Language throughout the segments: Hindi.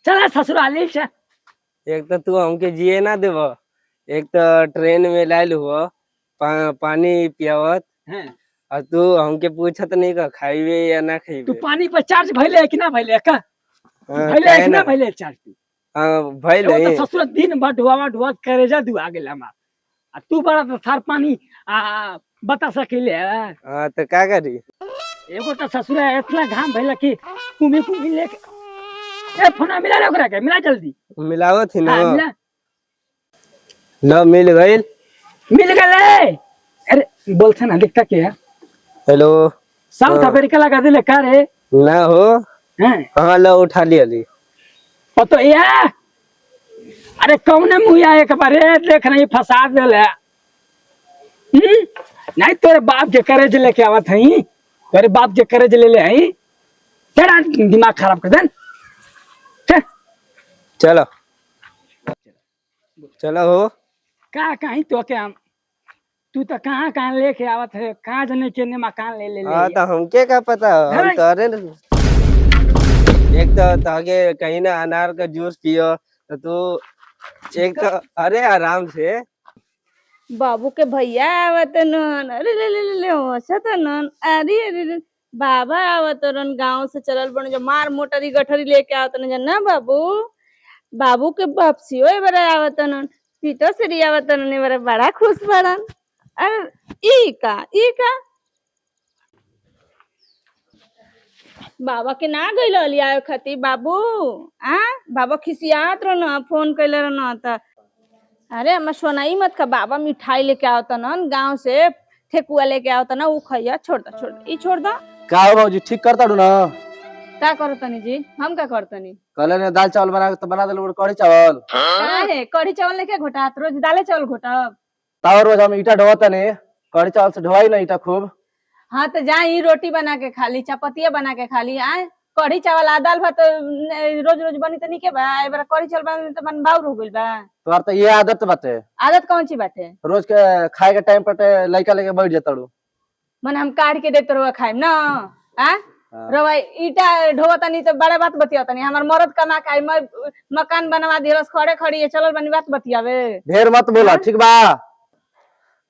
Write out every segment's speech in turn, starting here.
चला ससुराली से। एक तो तू हमके जिए ना देव, एक तो ट्रेन में लाइल हुआ पानी पियावत हैं और तू हमके पूछत नहीं का खाइबे या ना तू खाइबे। पानी पर चार्ज भइले कि ना भइले का? भइले काहे कि ना ना भइले चार्ज तू? भइल एगो तो है। ससुर दिन भर ढुआ करेजा दुआ गेल हमार। आ तू बड़ा तो थार पानी बता सकिले। तो का करी? एगो तो ससुर इतना घाम भइले कि कुमी लेके ए फोना मिला रे ओकरा के, मिला जल्दी। मिलावत ही ना। हां मिला। न मिल गइल। मिल गए। अरे बोलते ना दिखता क्या? हेलो। साउथ अमेरिका लगा दिले का रे? ना हो। हैं हाँ लो उठा लिया ली। तो ये अरे कौन मुँह एक बार देख रही फंसा दिले। नहीं तोरे बाप के करेज लेके आवत हई, तोरे बाप के करेज ले ले हई। तेरा दिमाग खराब कर देन। चलो चलो हो। का कहीं तो के हम तू तो कहाँ लेके आवत है, कहाँ जाने चेन्नई मकान ले ले ले। तो हमके का पता, हम हैं? तो अरे एक तो ताके कहीं ना अनार का जूस पियो तो तू एक तो अरे आराम से। बाबू के भैया आवत नन, अरे ले ले ले ले हंसत नन, अरे अरे अरे, बाबा आवत रन गांव से चलल बन जो मार मोटरी गठरी लेके आवत न ना बाबू। बाबू के बापसियो ए बरा आवत नन, पीतो श्री आवत नन, ए बरा बड़ा खुश बड़न। अरे ई का बाबा के ना गइल लिया खाती बाबू। आ बाबा खिसियात रहन, फोन कैले रहन त अरे हमार सोनाई मत का बाबा मिठाई लेके आवता न गांव से, ठेकुआ लेके आवता ना, ऊ खैया छोड़ ई छोड़ दा। का हो बाबूजी, ठीक करता ना? का करतनी जी? हम का करतनी? कल ने दाल चावल बना के तो बना दिल कढ़ी चावल। काहे कढ़ी चावल लेके घोटात, रोज दाले चावल घोटाब? ताव रोज हम ईटा ढोता नहीं, कढ़ी चावल से ढोवाई ना ईटा खूब। हाँ तो जा ई रोटी बना के खा ली, चपातिया बना के खा ली। आए कढ़ी चावल आ दाल भात रोज रोज बनी तो निके बा, ए बार कढ़ी चावल बनी तो मन बाउर हो गइल बा। तोर तो ये आदत बाटे, आदत कौन सी बाटे? रोज के खाए के टाइम पर लइका लेके बैठ जाता रू। मन हम काट के देते रहुआ खाइम ना। आ रवा ईटा ढोवता नहीं तो बड़े बात बतियाता नहीं। हमार मरद कमा के आई मकान बनवा दिलस खड़े खड़ी चलल बनी बात बतियावे। ढेर मत बोला ठीक बा।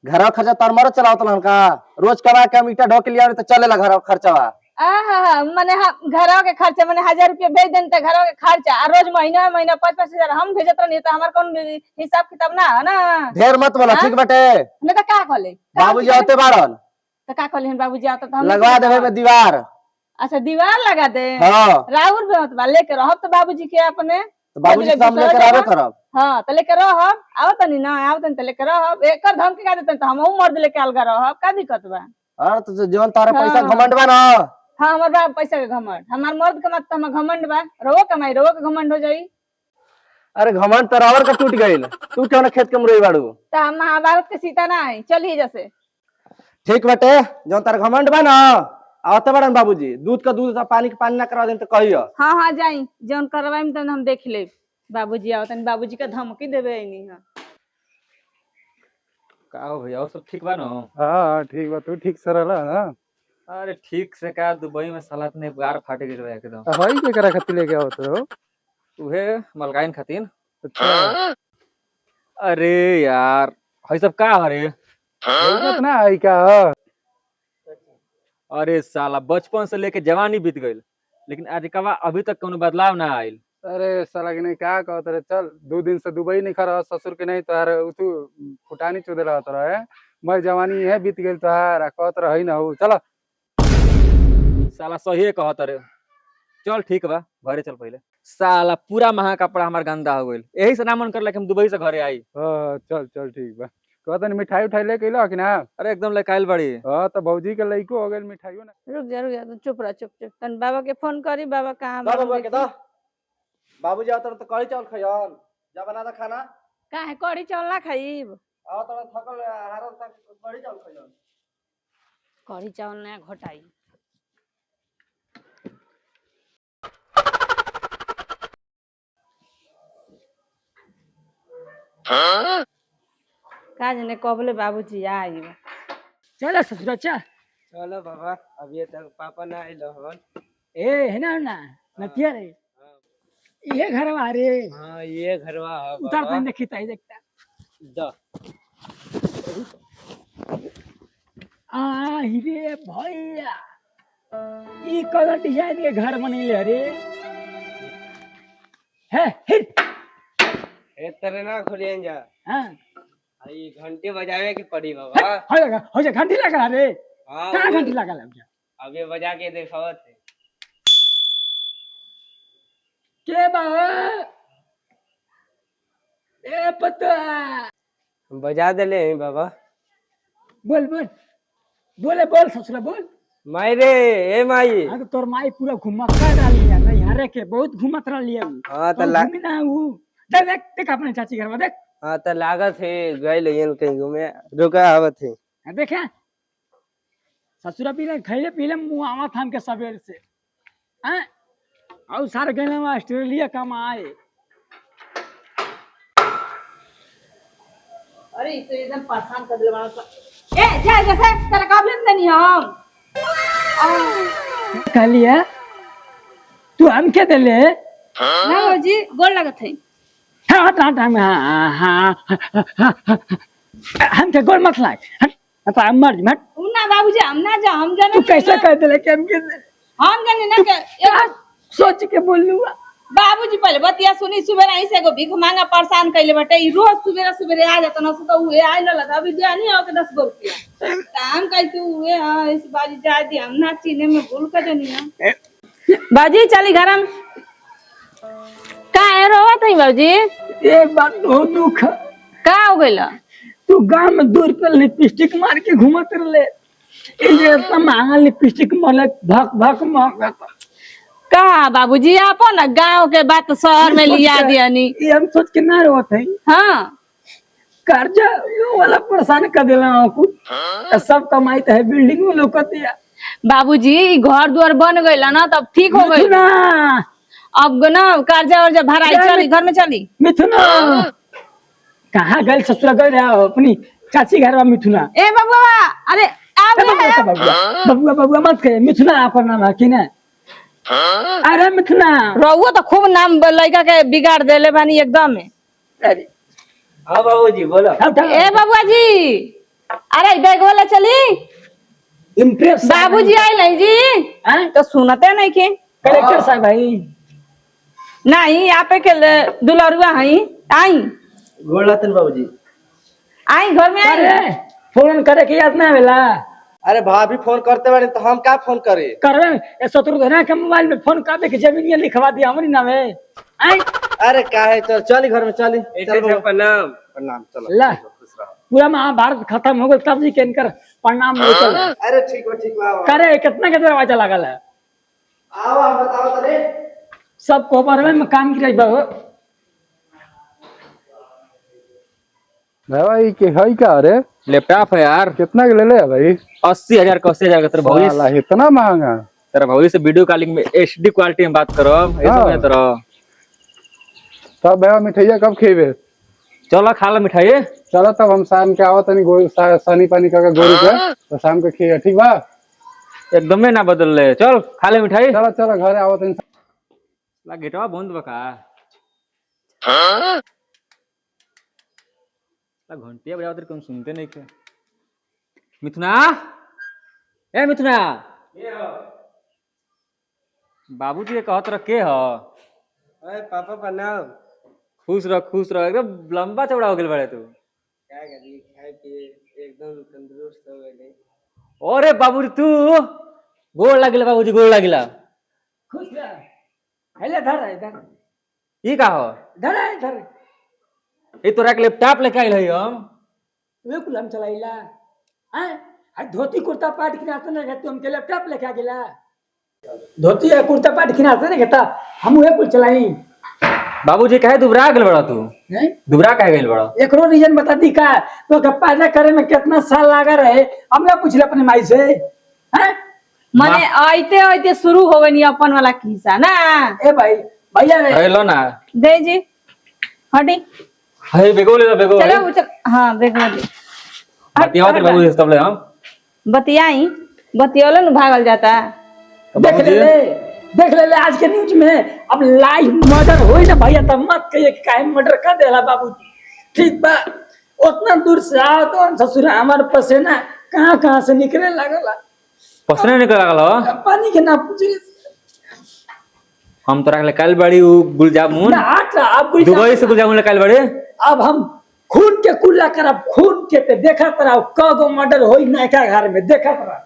घर खर्चा तार मरद चलावत ना का, रोज कमा के हम ईटा ढो के लिया तो चलेला घर खर्चावा। मने घरों के खर्चा मने 1000 रुपया भेज देन त घरों के खर्चा, आ रोज महीना 5-5 हजार हम भेजत रहनी तो हमार कौन हिसाब किताब ना है ना। ढेर मत बोला ठीक बाटे। नहीं तो का कहले बाबूजी आते बाड़न तो का कहले बाबूजी आता तो हम लगवा देवे में दीवार। अच्छा दीवार लगा दे। हां राउर भी होत बा लेके रहब तो बाबूजी के अपने तो बाबूजी काम लेकर आवे करब। हां तो लेके रहब, आवत नहीं ना आवत तो लेके रहब। एकर धमकी का देतन तो हमहू मर्द लेके अलगा रहब, का दिक्कत बा? अरे तो जीवन तारे पैसा घमंड बा ना। हाँ हमार बाप पैसा के घमंड, हमार मर्द कमात तो हमार घमंड बा। रहो कमाई रहो के घमंड हो जाई। अरे घमंड तरावर का टूट गइल, तू क्यों ना खेत के मुरई बाड़ू? तो हम महाभारत के सीता ना आई चल ही जैसे। ठीक बटे जो तार घमंड बा ना, आवते बड़न बाबूजी दूध का दूध पानी के पानी ना करवा देन तो कहियो। हाँ हाँ जाई जौन करवाई तो हम देख ले। बाबूजी आवतन, बाबूजी का धमकी देवे नहीं है। का हो भैया, और सब ठीक बा न? हाँ ठीक बा, तू ठीक से रहला ना? अरे ठीक से का, दुबई में साला ने गार फाटे गिर एकदम। हई के करा खातिर लेके आवत हो? उहे मलगाइन खातिर। अच्छा अरे यार हई सब का हरे? जरूरत ना आई का ह? अरे साला बचपन से लेके जवानी बीत गइल, लेकिन आज कवा अभी तक कोनो बदलाव ना आइल। अरे साला के नहीं क्या कहत रे, चल 2 दिन से दुबई नहीं खरा ससुर के नहीं तोहार तू फुटानी चुदे रहत रहे। मैं जवानी है बीत गेल तोहार कहत रही ना हो। चल साला सही कहत रे। चल ठीक बा घरे चल पहले। साला पूरा महा कपड़ा हमार गंदा हो गइल, यही से ना मन करला कि हम दुबई से घरे आई। चल चल ठीक बा। कहत नहीं मिठाई उठाई लेके अइला कि ना? अरे एकदम लेके आइल बड़ी। हां तो भौजी के लइको हो गेल मिठाइयो ना। रुक जा तो चुप रह चुप तन बाबा के फोन करी। बाबा कहाँ दा बाबा के दा। बाबूजी आवत तो कढ़ी चावल खइयन, जा बना दा खाना। का है कढ़ी चावल ना खाइब? आवत तो थकल हारल तक कढ़ी चावल खइयन। कढ़ी चावल ना घोटाई। का जने कबले बाबूजी आई। चल ससुर चल। चलो बाबा, अभी तक पापा ना आइल हन। ए है ना नतिया रे। ये घर वारे हाँ ये घरवा है उतार बाबा। पहन देखी ताई देखता द आ रे भैया ई कलर डिजाइन के घर बनेले रे है हिट ए तेरे ना खुलियन जा। हां आई घंटे बजावे की पड़ी बाबा। हो जा घंटी लगा रे हाँ कहाँ वो- घंटी लगा ले अबे बजा के दिखावत है। के बा ए पता बजा देले हैं बाबा। बोल बोल बोले बोल ससुरा बोल माई रे ए माई। हाँ तो तोर माई पूरा घुमत कर डाली है नहीं हरे के बहुत घुमत रही है हाँ तो घूमी ना वो देख देख देख अपने चाची घर में देख हाँ तो लागत है गए लेन कहीं घूमे रुका आवत है। हाँ, देख है ससुरा पीले खैले पीले मुँह आवा थाम के सवेर से हैं और सारे गए में ऑस्ट्रेलिया कमाए अरे ई तो एकदम परेशान कर दिले बड़ा ए जा जैसे तेरा काबिलियत नहीं हम कहलिए तू हम के दिले ना बाबूजी गोल लगत है हाँ हट हट हाँ हम के गोल मत लाग हट तो हम मर मत ना बाबूजी हम ना जा हम जाने तू कैसे कह दिले कि हम के हम जाने ना के क्या सोच के बोल लूँगा बाबूजी पहले बतिया सुनी सुबह आई से एगो भीख मांगा परेशान कैले बटे ई रोज सुबह सुबह आ जाता ना तो उहे आइ लगा अभी दिया नहीं हो के 10 गो रुपया काम कह तू उहे हां इस बाजी जा दी हम ना चीने में भूल कर जनिया बाजी चली घर हम का है रोवत है बाबूजी एक बात बहुत दुख है का हो गइल तू गांव में 2 रुपया लिपस्टिक मार के घूमत रहे ये इतना महंगा लिपस्टिक मारे भक भक महंगा का बाबूजी आपन गांव के बात शहर में लिया दियानी ये हम सोच के ना रोत है हां कर्जा यो वाला परेशान कर देला कुछ सब कमाई तो है बिल्डिंग में लोग दिया बाबूजी ई घर द्वार बन गइल ना तब ठीक हो गइल मिथुना अब ना कर्जा वर्जा भराई चली घर में चली मिथुना कहाँ गए ससुरा गए रहा अपनी चाची घर में मिथुना ए बबुआ अरे आ गए बबुआ बबुआ मत कहे मिथुना आपका नाम है कि ना अरे मिथुना रहुआ तो खूब नाम लड़का के बिगाड़ देले बानी एकदम में अरे हाँ बाबूजी बोलो। ए बबुआ जी अरे बैग वाला चली इम्प्रेस बाबूजी आए नहीं जी हैं तो सुनते नहीं के कलेक्टर साहब भाई नहीं आपे के दुलरुआ हई आई गोलतन बाबूजी। आई घर में आई अरे फोन करे के याद ना वेला अरे भाभी फोन करते बारे तो हम क्या फोन करे। करवे ए शत्रुघ्न के मोबाइल में फोन कर दे के जमीन लिखवा दिया हमरी नाम है हैं अरे क्या है चल चली घर में चली ऐसे से प्रणाम। प्रणाम चलो। ला पूरा महाभारत खत्म हो गया तब जी के इनकर प्रणाम नहीं चल अरे ठीक हो आओ करे कितना के दरवाजा लागल है आओ आप बताओ तरे सब कोपरवे में काम की रही बाबू भाई के है क्या अरे लैपटॉप है यार कितना के ले ले भाई 80,000 का 80,000 का तेरे भविष्य साला इतना महंगा। तेरा भविष्य से वीडियो कॉलिंग में HD क्वालिटी में बात करो ऐसा हाँ। नहीं तेरा तब भैया मिठाइया कब खेबे। चलो खा लो मिठाई चलो तब हम शाम के आवत नहीं गोरी सानी पानी का गोरी के तो शाम के खिए ठीक बा। एकदम ना बदल ले चल खा ले मिठाई चलो चलो घरे आवत नहीं। ला गेटवा बंद बका ला घंटिया बजाओ तेरे कौन सुनते नहीं के मिथुना ए मिथुना बाबूजी के कहत रह के ह अरे पापा प्रणाम। खुश रह एकदम लंबा चौड़ा हो गेल बड़े तू क्या करी खाए पिए एकदम तंदुरुस्त हो गए। अरे बाबूजी तू गोड़ लागिला बाबूजी गोड़ लागिला खुश रह हेले धर इधर ई का हो धर इधर ई तोरा के लैपटॉप लेके आइल हई हम वे कुल हम चलाइला हैं आ धोती कुर्ता पाट के नाते ना तुम के लैपटॉप लेके आ गेला धोती या कुर्ता पाट के नाते ना कहता हम वे कुल चलाई बाबूजी कहे दुबरा गेल बड़ा तू हैं दुबरा कहे गेल बड़ा एकरो रीजन बता दी का तो के पैदा करे में कितना साल लगा रहे हमने पूछले अपने माई से हैं मने आइते आइते शुरू हो गई अपन वाला किस्सा ना ए भाई भैया रे हेलो ना दे जी हटी हे बेगो ले बेगो चलो चल हाँ बेग में दे बतियाओ तेरे बाबूजी से तब ले हम बतियाई बतियोले न भागल जाता देख ले ले देख ले आज के न्यूज में अब लाइव मर्डर होई ना भैया तब मत कहिए कि काहे मर्डर कर देला बाबू। ठीक बा उतना दूर से आओ तो ससुर हमारे पसीना कहाँ से निकले लगला। पसने निकल लागल पानी के ना पूछे हम तोरा के काल बड़ी गुलजामुन ना हट अब दुबई से गुलजामुन काल बड़ी अब हम खून के कुल्ला करब खून के ते देखा तरह कगो मर्डर होई नैका घर में देखा तरह